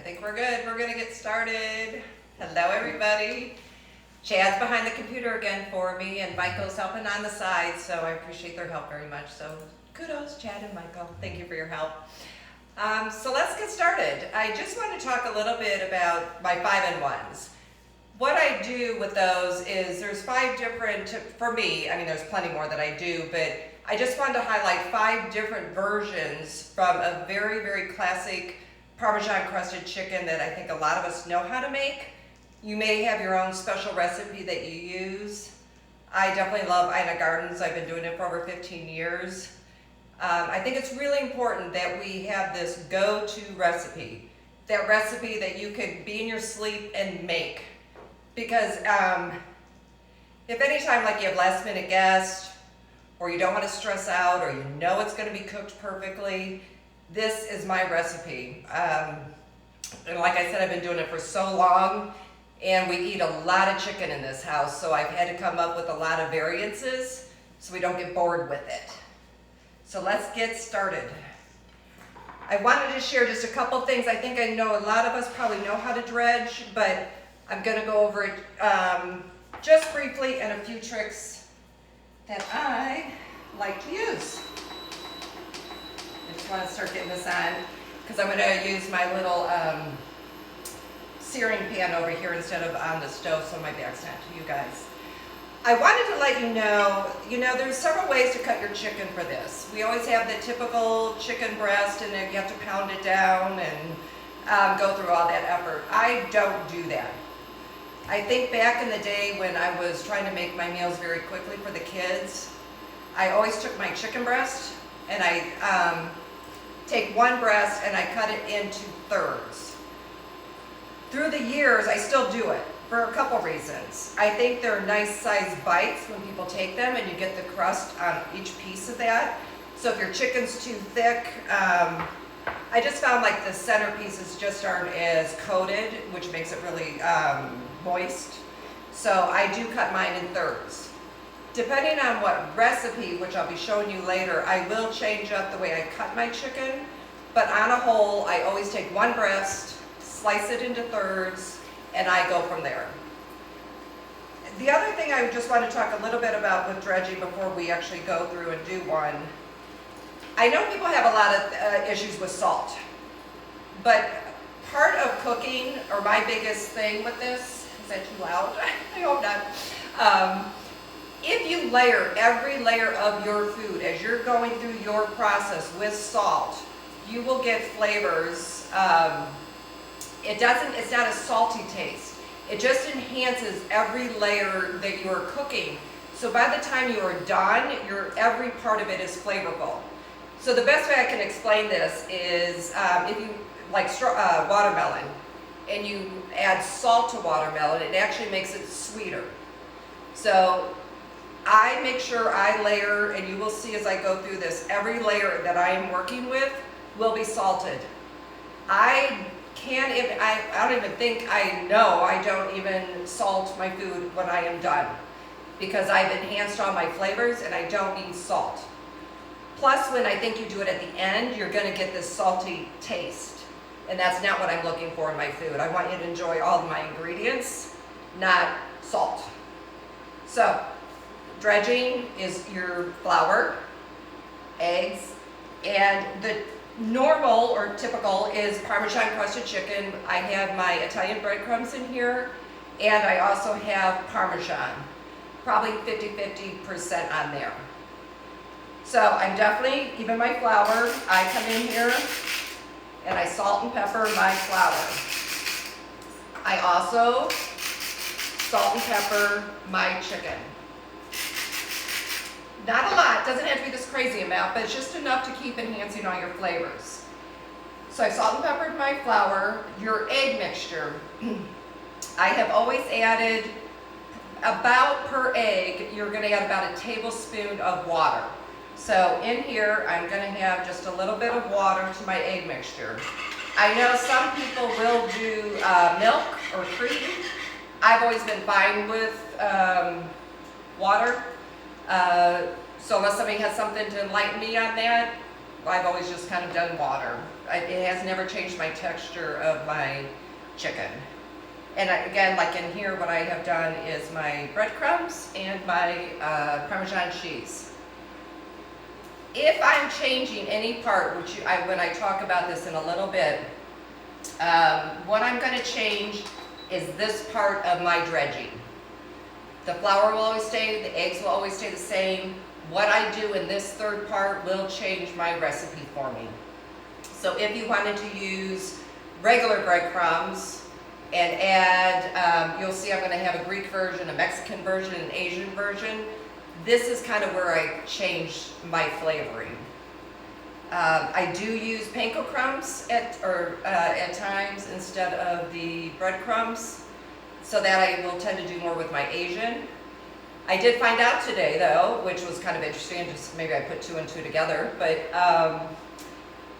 think we're good. We're gonna get started. Hello, everybody. Chad's behind the computer again for me, and Michael's helping on the side, so I appreciate their help very much. So kudos, Chad and Michael. Thank you for your help. So let's get started. I just want to talk a little bit about my 5-in-1s. What I do with those is there's 5 different, for me, I mean there's plenty more that I do, but I just wanted to highlight 5 different versions from a very, very classic Parmesan crusted chicken that I think a lot of us know how to make. You may have your own special recipe that you use. I definitely love Ina Garten's. I've been doing it for over 15 years. I think it's really important that we have this go-to recipe. That recipe that you could be in your sleep and make. Because if anytime like you have last minute guests, or you don't want to stress out, or you know it's going to be cooked perfectly, this is my recipe. And like I said, I've been doing it for so long, and we eat a lot of chicken in this house, so I've had to come up with a lot of variances so we don't get bored with it. So let's get started. I wanted to share just a couple things. I think I know a lot of us probably know how to dredge, but I'm going to go over it just briefly and a few tricks that I like to use. I just want to start getting this on because I'm going to use my little searing pan over here instead of on the stove, so my back's not to you guys. I wanted to let you know, there's several ways to cut your chicken for this. We always have the typical chicken breast, and then you have to pound it down and go through all that effort. I don't do that. I think back in the day when I was trying to make my meals very quickly for the kids, I always took my chicken breast and I take one breast and I cut it into thirds. Through the years, I still do it for a couple reasons. I think they're nice sized bites when people take them, and you get the crust on each piece of that. So if your chicken's too thick, I just found like the center pieces just aren't as coated, which makes it really moist. So I do cut mine in thirds. Depending on what recipe, which I'll be showing you later, I will change up the way I cut my chicken. But on a whole, I always take one breast, slice it into thirds, and I go from there. The other thing I just want to talk a little bit about with dredging before we actually go through and do one. I know people have a lot of issues with salt, but part of cooking, or my biggest thing with this, is that too loud? I hope not. If you layer every layer of your food as you're going through your process with salt, you will get flavors. It's not a salty taste. It just enhances every layer that you are cooking. So by the time you are done, every part of it is flavorful. So the best way I can explain this is if you like watermelon and you add salt to watermelon, it actually makes it sweeter. So I make sure I layer, and you will see as I go through this, every layer that I am working with will be salted. I don't even think I know I don't even salt my food when I am done, because I've enhanced all my flavors and I don't need salt. Plus, when I think you do it at the end, you're going to get this salty taste, and that's not what I'm looking for in my food. I want you to enjoy all of my ingredients, not salt. So dredging is your flour, eggs, and the normal or typical is Parmesan crusted chicken. I have my Italian breadcrumbs in here, and I also have Parmesan, probably 50-50% on there. So I'm definitely, even my flour, I come in here and I salt and pepper my flour. I also salt and pepper my chicken. Not a lot, doesn't have to be this crazy amount, but it's just enough to keep enhancing all your flavors. So I salt and peppered my flour. Your egg mixture, I have always added about per egg, you're going to add about a tablespoon of water. So in here, I'm going to have just a little bit of water to my egg mixture. I know some people will do milk or cream. I've always been fine with water. So unless somebody has something to enlighten me on that, I've always just kind of done water. it has never changed my texture of my chicken. And again, like in here, what I have done is my breadcrumbs and my Parmesan cheese. If I'm changing any part, which when I talk about this in a little bit, what I'm going to change is this part of my dredging. The flour will always stay, the eggs will always stay the same. What I do in this third part will change my recipe for me. So if you wanted to use regular breadcrumbs and add, you'll see I'm going to have a Greek version, a Mexican version, an Asian version. This is kind of where I change my flavoring. I do use panko crumbs at times instead of the breadcrumbs, so that I will tend to do more with my Asian. I did find out today though, which was kind of interesting, just maybe I put two and two together, but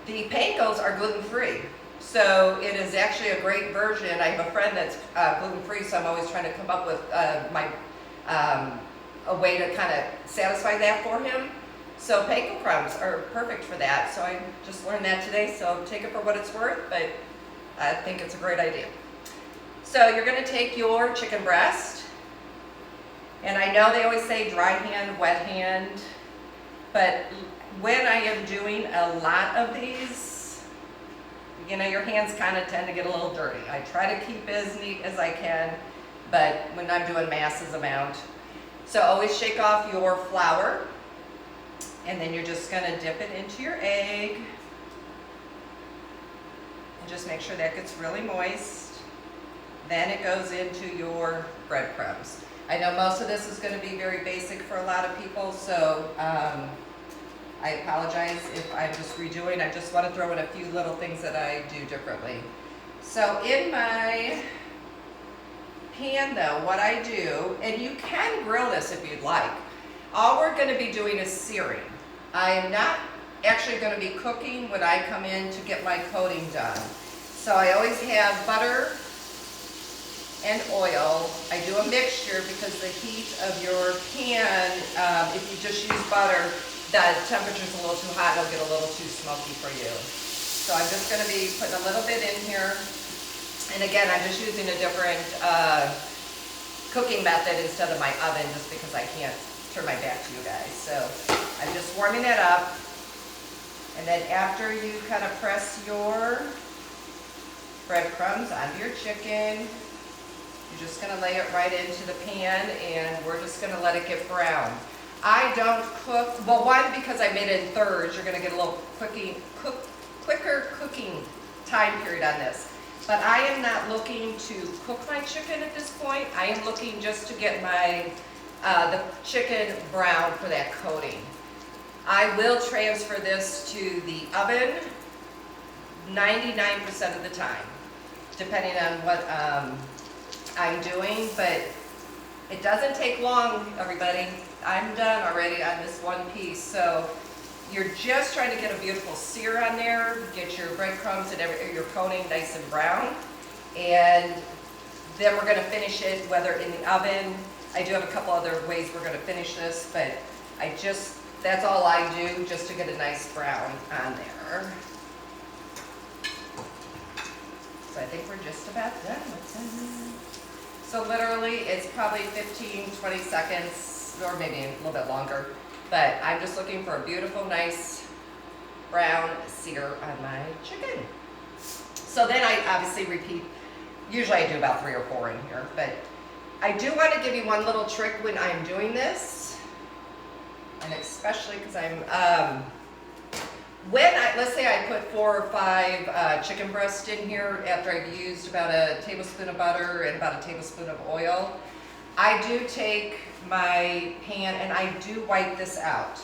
the pankos are gluten-free. So it is actually a great version. I have a friend that's gluten-free, so I'm always trying to come up with a way to kind of satisfy that for him. So panko crumbs are perfect for that. So I just learned that today, so take it for what it's worth, but I think it's a great idea. So you're going to take your chicken breast, and I know they always say dry hand, wet hand, but when I am doing a lot of these, you know, your hands kind of tend to get a little dirty. I try to keep as neat as I can, but when I'm doing masses amount. So always shake off your flour, and then you're just going to dip it into your egg. And just make sure that gets really moist. Then it goes into your breadcrumbs. I know most of this is going to be very basic for a lot of people, so I apologize if I'm just redoing. I just want to throw in a few little things that I do differently. So in my pan though, what I do, and you can grill this if you'd like, all we're going to be doing is searing. I am not actually going to be cooking when I come in to get my coating done. So I always have butter and oil. I do a mixture because the heat of your pan, if you just use butter, the temperature's a little too hot, it'll get a little too smoky for you. So I'm just going to be putting a little bit in here. And again, I'm just using a different cooking method instead of my oven, just because I can't turn my back to you guys. So I'm just warming it up. And then after you kind of press your breadcrumbs onto your chicken, you're just going to lay it right into the pan, and we're just going to let it get brown. I don't cook, well, one, because I made it in thirds, you're going to get a little quicker cooking time period on this. But I am not looking to cook my chicken at this point. I am looking just to get my the chicken brown for that coating. I will transfer this to the oven 99% of the time, depending on what I'm doing, but it doesn't take long, everybody. I'm done already on this one piece. So you're just trying to get a beautiful sear on there, get your breadcrumbs and your coating nice and brown, and then we're going to finish it whether in the oven. I do have a couple other ways we're going to finish this, but that's all I do, just to get a nice brown on there. So I think we're just about done with it. So literally it's probably 15, 20 seconds, or maybe a little bit longer. But I'm just looking for a beautiful, nice brown sear on my chicken. So then I obviously repeat. Usually I do about 3 or 4 in here, but I do want to give you one little trick when I'm doing this, and especially because I'm let's say I put 4 or 5 chicken breasts in here after I've used about a tablespoon of butter and about a tablespoon of oil. I do take my pan and I do wipe this out.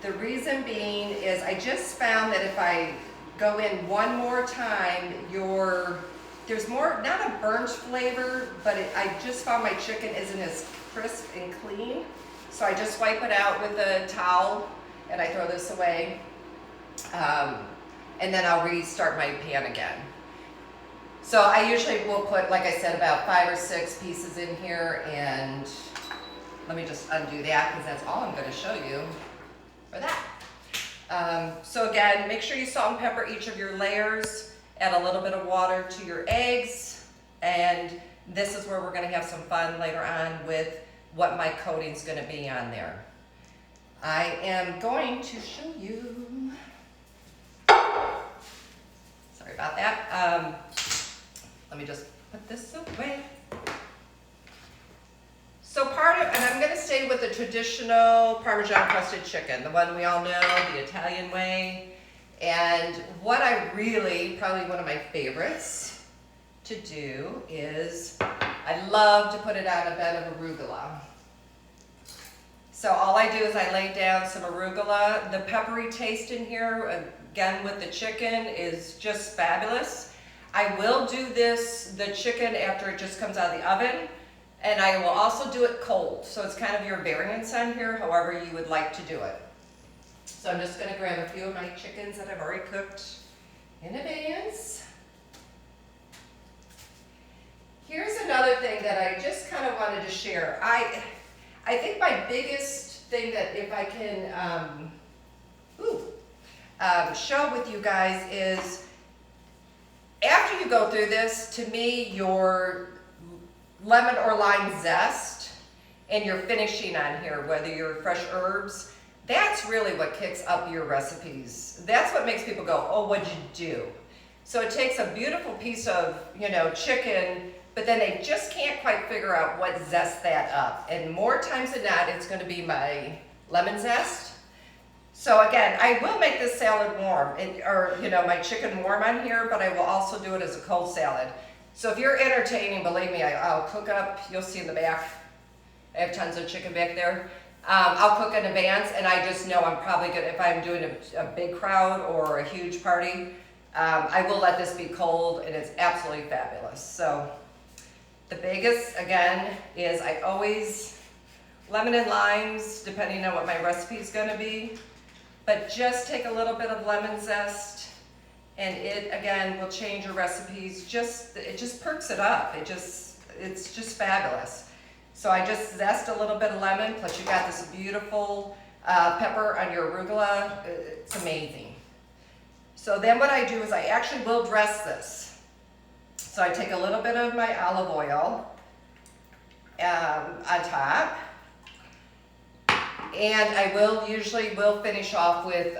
The reason being is I just found that if I go in one more time, there's more, not a burnt flavor, but I just found my chicken isn't as crisp and clean. So I just wipe it out with a towel and I throw this away. And then I'll restart my pan again. So I usually will put, like I said, about 5 or 6 pieces in here, and let me just undo that because that's all I'm going to show you for that. So again, make sure you salt and pepper each of your layers, add a little bit of water to your eggs, and this is where we're gonna have some fun later on with what my coating's gonna be on there. I am going to show you, sorry about that. Let me just put this away. So and I'm gonna stay with the traditional Parmesan crusted chicken, the one we all know, the Italian way. And what I really, probably one of my favorites to do is, I love to put it on a bed of arugula. So all I do is I lay down some arugula. The peppery taste in here, again with the chicken, is just fabulous. I will do the chicken after it just comes out of the oven. And I will also do it cold, so it's kind of your variance on here, however you would like to do it. So I'm just gonna grab a few of my chickens that I've already cooked in advance. Here's another thing that I just kind of wanted to share. I think my biggest thing that if I can show with you guys is, after you go through this, to me, your lemon or lime zest and your finishing on here, whether you're fresh herbs, that's really what kicks up your recipes. That's what makes people go, oh, what'd you do? So it takes a beautiful piece of, chicken, but then they just can't quite figure out what zests that up. And more times than not, it's gonna be my lemon zest. So again, I will make this salad warm, my chicken warm on here, but I will also do it as a cold salad. So if you're entertaining, believe me, I'll cook up, you'll see in the back, I have tons of chicken back there. I'll cook in advance, and I just know I'm probably good, if I'm doing a big crowd or a huge party, I will let this be cold, and it's absolutely fabulous. So the biggest, again, is I always, lemon and limes, depending on what my recipe is gonna be, but just take a little bit of lemon zest, and it, again, will change your recipes. It just perks it up. It's just fabulous. So I just zest a little bit of lemon, plus you got this beautiful pepper on your arugula. It's amazing. So then what I do is I actually will dress this. So I take a little bit of my olive oil on top. And I usually will finish off with,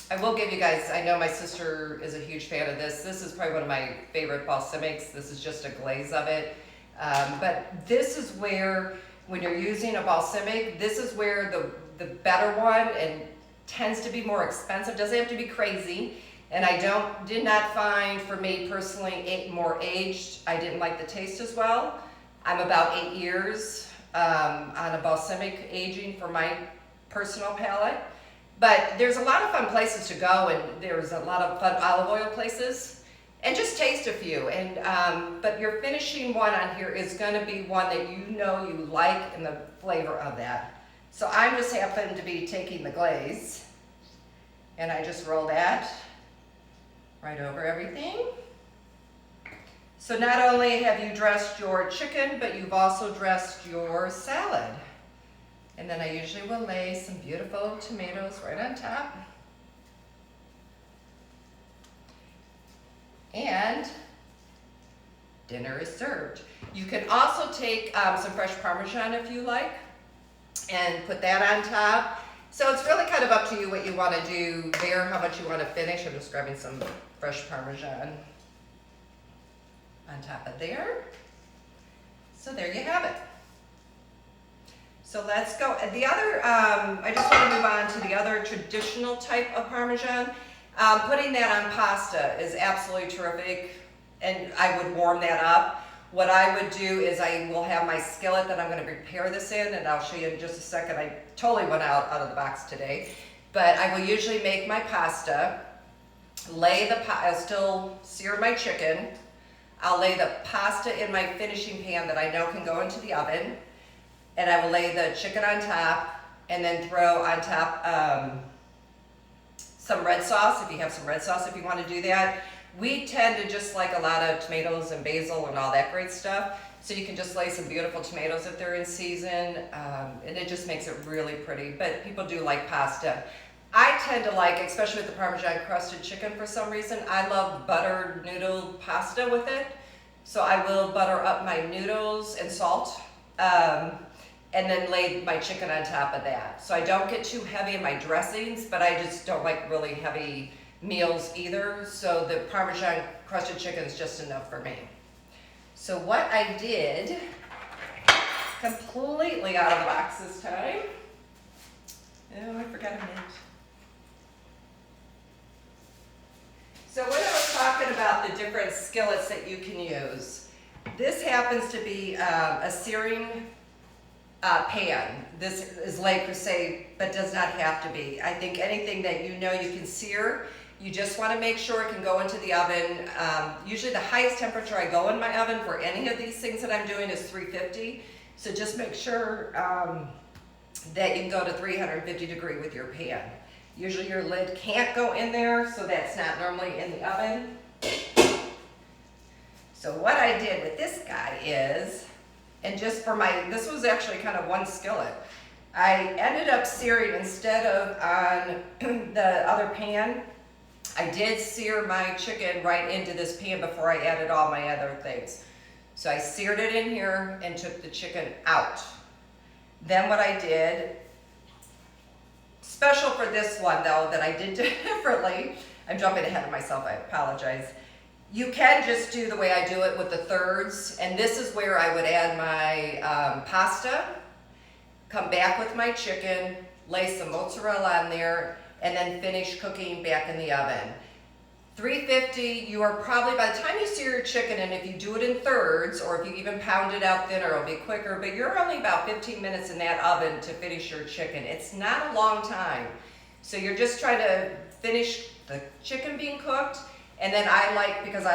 I will give you guys, I know my sister is a huge fan of this. This is probably one of my favorite balsamics. This is just a glaze of it. But this is where, when you're using a balsamic, this is where the better one, and tends to be more expensive, doesn't have to be crazy. And I did not find, for me personally, more aged, I didn't like the taste as well. I'm about 8 years on a balsamic aging for my personal palate. But there's a lot of fun places to go, and there's a lot of fun olive oil places, and just taste a few. And but your finishing one on here is going to be one that you like, and the flavor of that. So I'm just happen to be taking the glaze, and I just roll that right over everything. So not only have you dressed your chicken, but you've also dressed your salad. And then I usually will lay some beautiful tomatoes right on top. And dinner is served. You can also take some fresh Parmesan if you like, and put that on top. So it's really kind of up to you what you want to do there, how much you want to finish. I'm just grabbing some fresh Parmesan on top of there. So there you have it. So let's go. The other, I just want to move on to the other traditional type of Parmesan. Putting that on pasta is absolutely terrific, and I would warm that up. What I would do is I will have my skillet that I'm going to prepare this in, and I'll show you in just a second. I totally went out of the box today, but I will usually make my pasta, I'll still sear my chicken. I'll lay the pasta in my finishing pan that I know can go into the oven. And I will lay the chicken on top, and then throw on top some red sauce, if you have some red sauce, if you want to do that. We tend to just like a lot of tomatoes and basil and all that great stuff. So you can just lay some beautiful tomatoes if they're in season, and it just makes it really pretty. But people do like pasta. I tend to like, especially with the Parmesan crusted chicken for some reason, I love buttered noodle pasta with it. So I will butter up my noodles and salt, and then lay my chicken on top of that. So I don't get too heavy in my dressings, but I just don't like really heavy meals either. So the Parmesan crusted chicken is just enough for me. So what I did, completely out of the box this time. Oh, I forgot a mint. So when I was talking about the different skillets that you can use, this happens to be a searing pan. This is Le Crusted, but does not have to be. I think anything that you know you can sear, you just want to make sure it can go into the oven. Usually the highest temperature I go in my oven for any of these things that I'm doing is 350. So just make sure that you can go to 350 degree with your pan. Usually your lid can't go in there, so that's not normally in the oven. So what I did with this guy is, and just for this was actually kind of one skillet. I ended up searing, instead of on the other pan, I did sear my chicken right into this pan before I added all my other things. So I seared it in here and took the chicken out. Then what I did, special for this one though, that I did differently, I'm jumping ahead of myself, I apologize. You can just do the way I do it with the thirds, and this is where I would add my pasta, come back with my chicken, lay some mozzarella on there, and then finish cooking back in the oven. 350, you are probably, by the time you sear your chicken, and if you do it in thirds, or if you even pound it out thinner, it'll be quicker, but you're only about 15 minutes in that oven to finish your chicken. It's not a long time. So you're just trying to finish the chicken being cooked, and then I like, because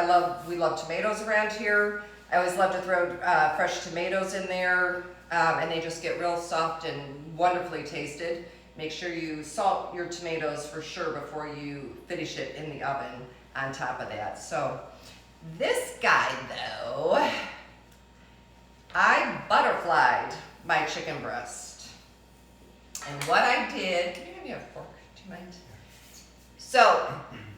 we love tomatoes around here, I always love to throw fresh tomatoes in there, and they just get real soft and wonderfully tasted. Make sure you salt your tomatoes for sure before you finish it in the oven on top of that. So this guy though, I butterflied my chicken breast. And what I did, can you hand me a fork, do you mind? So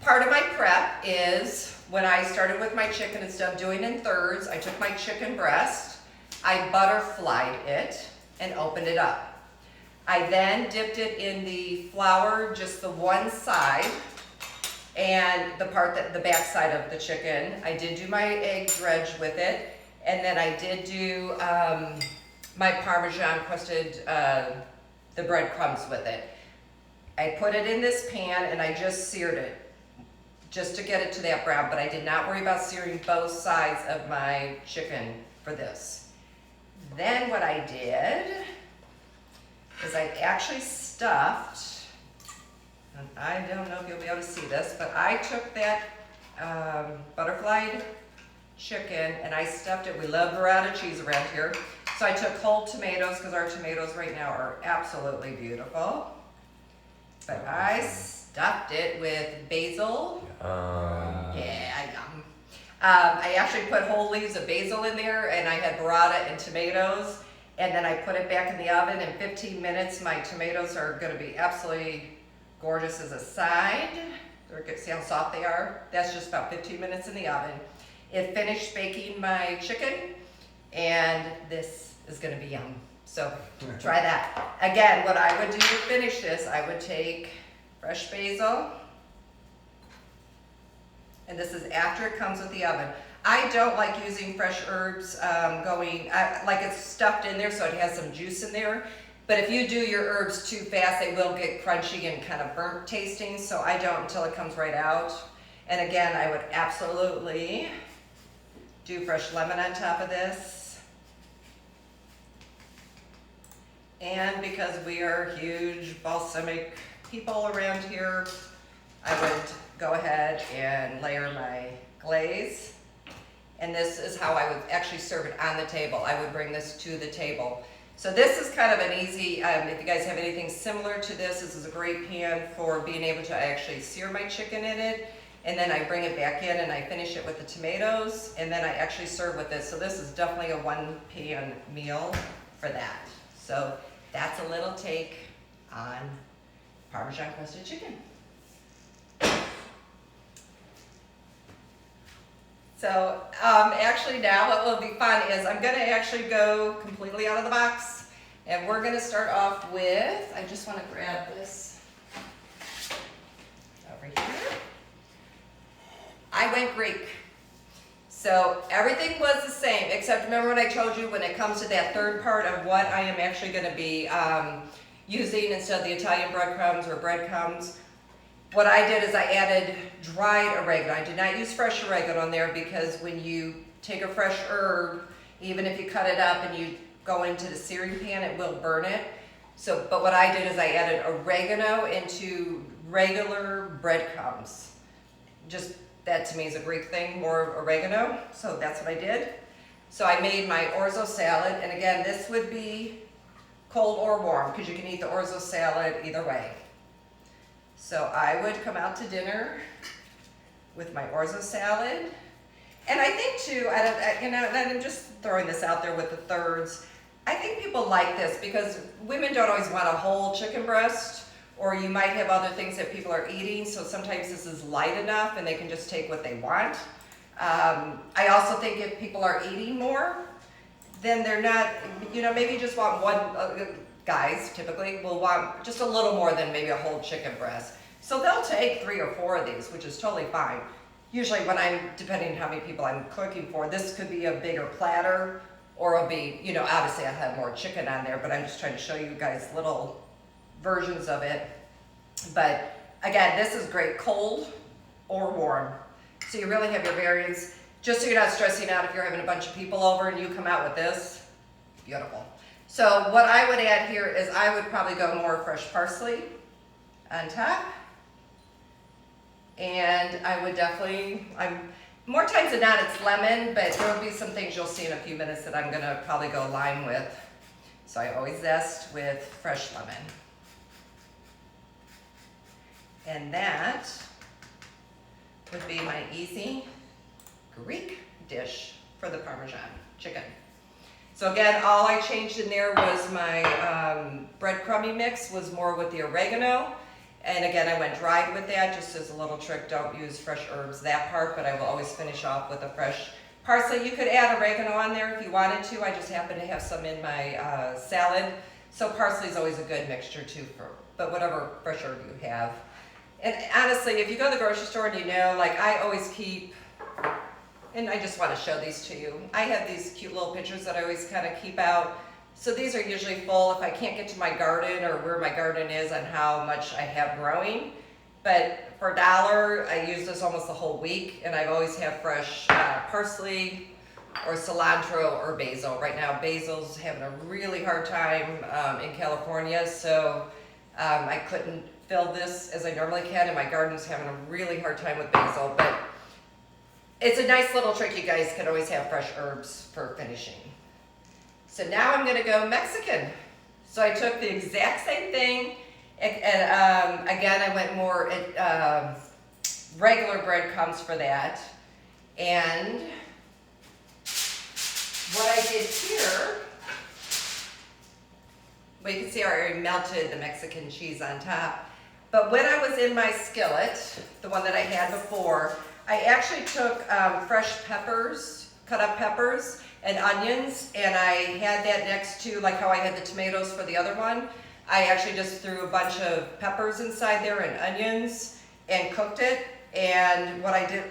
part of my prep is when I started with my chicken, instead of doing in thirds, I took my chicken breast, I butterflied it and opened it up. I then dipped it in the flour, just the one side, and the back side of the chicken. I did do my egg dredge with it, and then I did do my Parmesan crusted, the breadcrumbs with it. I put it in this pan and I just seared it, just to get it to that brown, but I did not worry about searing both sides of my chicken for this. Then what I did is I actually stuffed, and I don't know if you'll be able to see this, but I took that butterflied chicken and I stuffed it. We love burrata cheese around here. So I took whole tomatoes, because our tomatoes right now are absolutely beautiful. But I stuffed it with basil. Yeah, yum. I actually put whole leaves of basil in there, and I had burrata and tomatoes. And then I put it back in the oven. In 15 minutes, my tomatoes are going to be absolutely gorgeous as a side. See how soft they are? That's just about 15 minutes in the oven. It finished baking my chicken, and this is going to be yum. So try that. Again, what I would do to finish this, I would take fresh basil, and this is after it comes with the oven. I don't like using fresh herbs like it's stuffed in there so it has some juice in there. But if you do your herbs too fast, they will get crunchy and kind of burnt tasting, so I don't until it comes right out. And again, I would absolutely do fresh lemon on top of this. And because we are huge balsamic people around here, I would go ahead and layer my glaze. And this is how I would actually serve it on the table. I would bring this to the table. So this is kind of an easy, if you guys have anything similar to this is a great pan for being able to actually sear my chicken in it. And then I bring it back in and I finish it with the tomatoes. And then I actually serve with this. So this is definitely a one pan meal for that. So that's a little take on Parmesan crusted chicken. So actually now what will be fun is I'm gonna actually go completely out of the box, and we're gonna start off with, I just wanna grab this over here. I went Greek. So everything was the same, except remember what I told you when it comes to that third part of what I am actually gonna be using instead of the Italian breadcrumbs or breadcrumbs. What I did is I added dried oregano. I did not use fresh oregano on there because when you take a fresh herb, even if you cut it up and you go into the searing pan, it will burn it. So, but what I did is I added oregano into regular breadcrumbs. Just that to me is a Greek thing, more oregano. So that's what I did. So I made my orzo salad, and again, this would be cold or warm because you can eat the orzo salad either way. So I would come out to dinner with my orzo salad. And I think too, and I'm just throwing this out there with the thirds, I think people like this because women don't always want a whole chicken breast, or you might have other things that people are eating, so sometimes this is light enough and they can just take what they want. I also think if people are eating more, then they're not, maybe you just want one, guys typically will want just a little more than maybe a whole chicken breast. So they'll take 3 or 4 of these, which is totally fine. Usually depending on how many people I'm cooking for, this could be a bigger platter, or it'll be, obviously I'll have more chicken on there, but I'm just trying to show you guys little versions of it. But again, this is great cold or warm. So you really have your variants, just so you're not stressing out if you're having a bunch of people over and you come out with this. Beautiful. So what I would add here is I would probably go more fresh parsley on top. And I would definitely, more times than not it's lemon, but there will be some things you'll see in a few minutes that I'm gonna probably go lime with. So I always zest with fresh lemon. And that would be my easy Greek dish for the Parmesan chicken. So again, all I changed in there was my breadcrumby mix was more with the oregano. And again, I went dried with that, just as a little trick. Don't use fresh herbs, that part, but I will always finish off with a fresh parsley. You could add oregano on there if you wanted to. I just happen to have some in my salad. So parsley is always a good mixture too, but whatever fresh herb you have. And honestly, if you go to the grocery store and like I always keep, and I just want to show these to you. I have these cute little pictures that I always kind of keep out. So these are usually full if I can't get to my garden or where my garden is and how much I have growing. But for $1, I use this almost the whole week, and I always have fresh parsley or cilantro or basil. Right now, basil's having a really hard time in California, so I couldn't fill this as I normally can, and my garden's having a really hard time with basil. But it's a nice little trick. You guys can always have fresh herbs for finishing. So now I'm gonna go Mexican. So I took the exact same thing, and again, I went more regular breadcrumbs for that. And what I did here, well, you can see I already melted the Mexican cheese on top. But when I was in my skillet, the one that I had before, I actually took fresh peppers, cut up peppers, and onions, and I had that next to, like how I had the tomatoes for the other one. I actually just threw a bunch of peppers inside there and onions and cooked it. And what I did,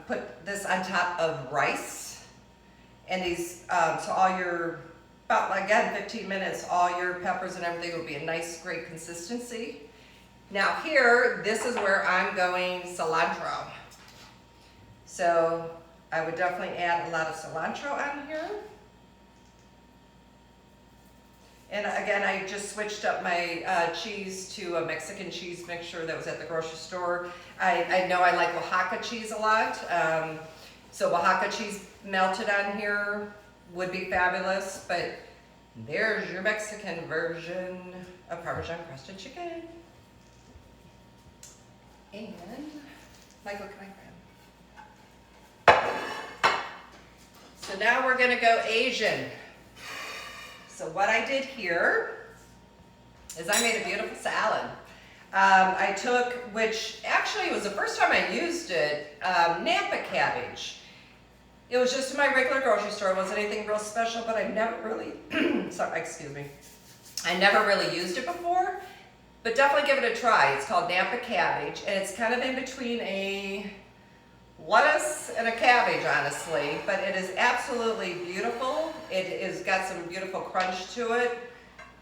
put this on top of rice. And these, so all your, about again 15 minutes, all your peppers and everything will be a nice, great consistency. Now here, this is where I'm going cilantro. So I would definitely add a lot of cilantro on here. And again, I just switched up my cheese to a Mexican cheese mixture that was at the grocery store. I know I like Oaxaca cheese a lot. So Oaxaca cheese melted on here would be fabulous, but there's your Mexican version of Parmesan crusted chicken. And, Michael, can I grab? So now we're gonna go Asian. So what I did here is I made a beautiful salad. I took, which actually was the first time I used it, Napa cabbage. It was just in my regular grocery store. It wasn't anything real special, but I never really, sorry, excuse me. I never really used it before, but definitely give it a try. It's called Napa cabbage, and it's kind of in between a lettuce and a cabbage, honestly, but it is absolutely beautiful. It has got some beautiful crunch to it,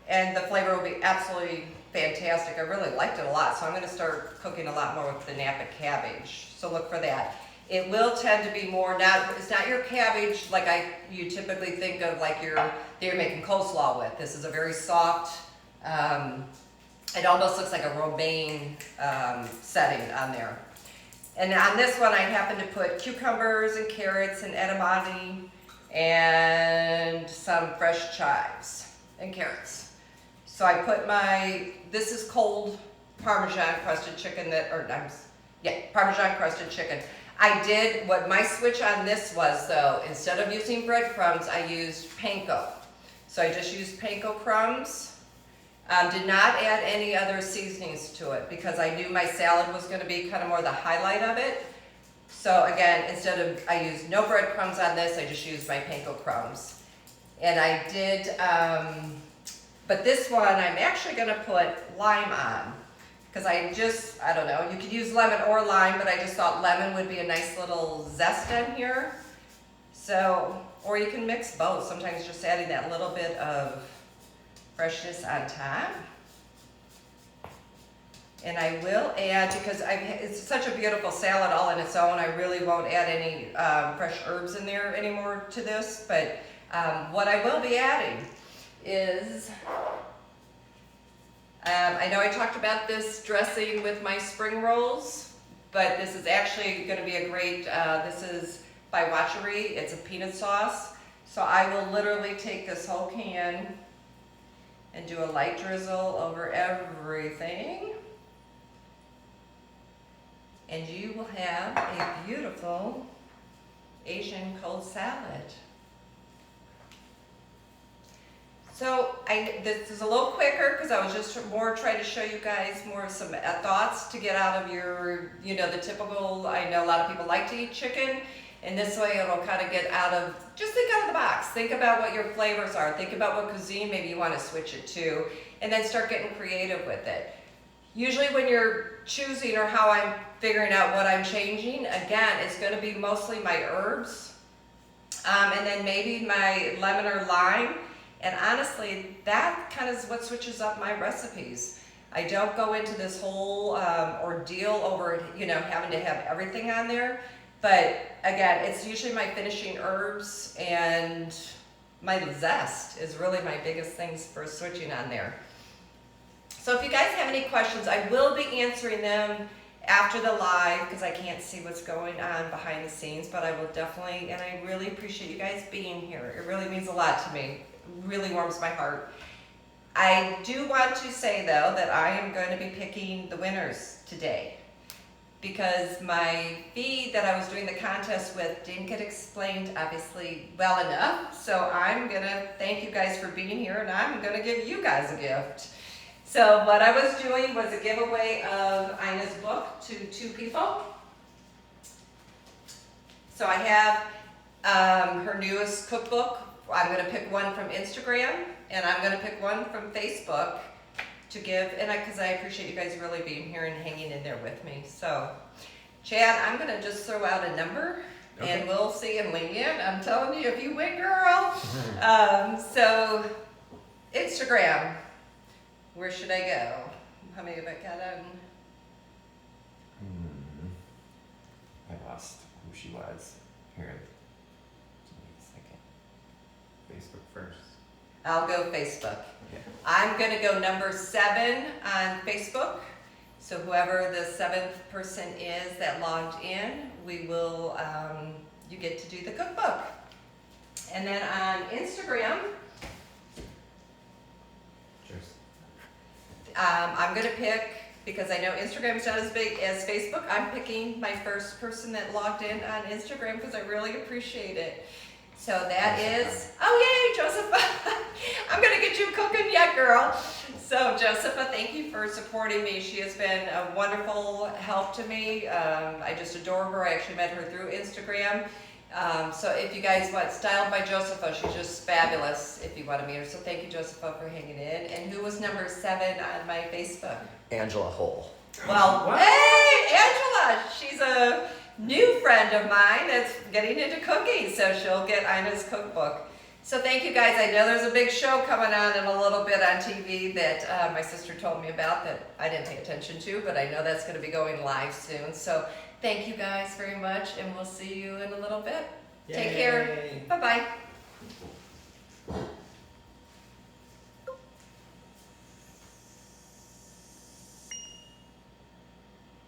and the flavor will be absolutely fantastic. I really liked it a lot, so I'm gonna start cooking a lot more with the Napa cabbage, so look for that. It will tend to be more, it's not your cabbage like you typically think of like that you're making coleslaw with. This is a very soft, it almost looks like a romaine setting on there. And on this one I happen to put cucumbers and carrots and edamame and some fresh chives and carrots. So I put this is cold Parmesan crusted chicken Parmesan crusted chicken. What my switch on this was though, instead of using breadcrumbs, I used panko. So I just used panko crumbs. Did not add any other seasonings to it because I knew my salad was gonna be kind of more the highlight of it. So again, I used no breadcrumbs on this, I just used my panko crumbs. And I did, but this one I'm actually gonna put lime on. Because I don't know, you could use lemon or lime, but I just thought lemon would be a nice little zest in here. So, or you can mix both. Sometimes just adding that little bit of freshness on top. And I will add, because it's such a beautiful salad all on its own, I really won't add any fresh herbs in there anymore to this. But what I will be adding is, I know I talked about this dressing with my spring rolls, but this is actually going to be a great, this is by Watchery, it's a peanut sauce. So I will literally take this whole can and do a light drizzle over everything. And you will have a beautiful Asian cold salad. So this is a little quicker because I was just trying to show you guys more of some thoughts to get out of your, the typical, I know a lot of people like to eat chicken, and this way it'll kind of just think out of the box. Think about what your flavors are. Think about what cuisine maybe you want to switch it to, and then start getting creative with it. Usually when you're choosing or how I'm figuring out what I'm changing, again, it's going to be mostly my herbs, and then maybe my lemon or lime. And honestly, that kind of is what switches up my recipes. I don't go into this whole ordeal over, having to have everything on there. But again, it's usually my finishing herbs and my zest is really my biggest things for switching on there. So if you guys have any questions, I will be answering them after the live because I can't see what's going on behind the scenes, but I will definitely, and I really appreciate you guys being here. It really means a lot to me. Really warms my heart. I do want to say though that I am going to be picking the winners today because my feed that I was doing the contest with didn't get explained obviously well enough. So I'm gonna thank you guys for being here and I'm gonna give you guys a gift. So what I was doing was a giveaway of Ina's book to 2 people. So I have her newest cookbook. I'm going to pick one from Instagram, and I'm going to pick one from Facebook to give, and because I appreciate you guys really being here and hanging in there with me. So, Chad, I'm going to just throw out a number, and we'll see, and Leanne, I'm telling you, if you win, girl. So, Instagram, where should I go? How many have I got on? I lost who she was. Here. Facebook first. I'll go Facebook. Yeah. I'm going to go number 7 on Facebook. So whoever the 7th person is that logged in, we will, you get to do the cookbook. And then on Instagram, Cheers. I'm going to pick, because I know Instagram's not as big as Facebook, I'm picking my first person that logged in on Instagram because I really appreciate it. So that is, oh yay, Josepha. I'm gonna get you cooking yet, girl. So Josepha, thank you for supporting me. She has been a wonderful help to me. I just adore her. I actually met her through Instagram. So if you guys want Styled by Josepha, she's just fabulous if you want to meet her. So thank you, Josepha, for hanging in. And who was number 7 on my Facebook? Angela Hull. Well, What? hey, Angela, she's a new friend of mine that's getting into cooking, so she'll get Ina's cookbook. So thank you guys. I know there's a big show coming on in a little bit on TV that my sister told me about that I didn't pay attention to, but I know that's going to be going live soon. So thank you guys very much, and we'll see you in a little bit. Take care. Yay. Bye-bye.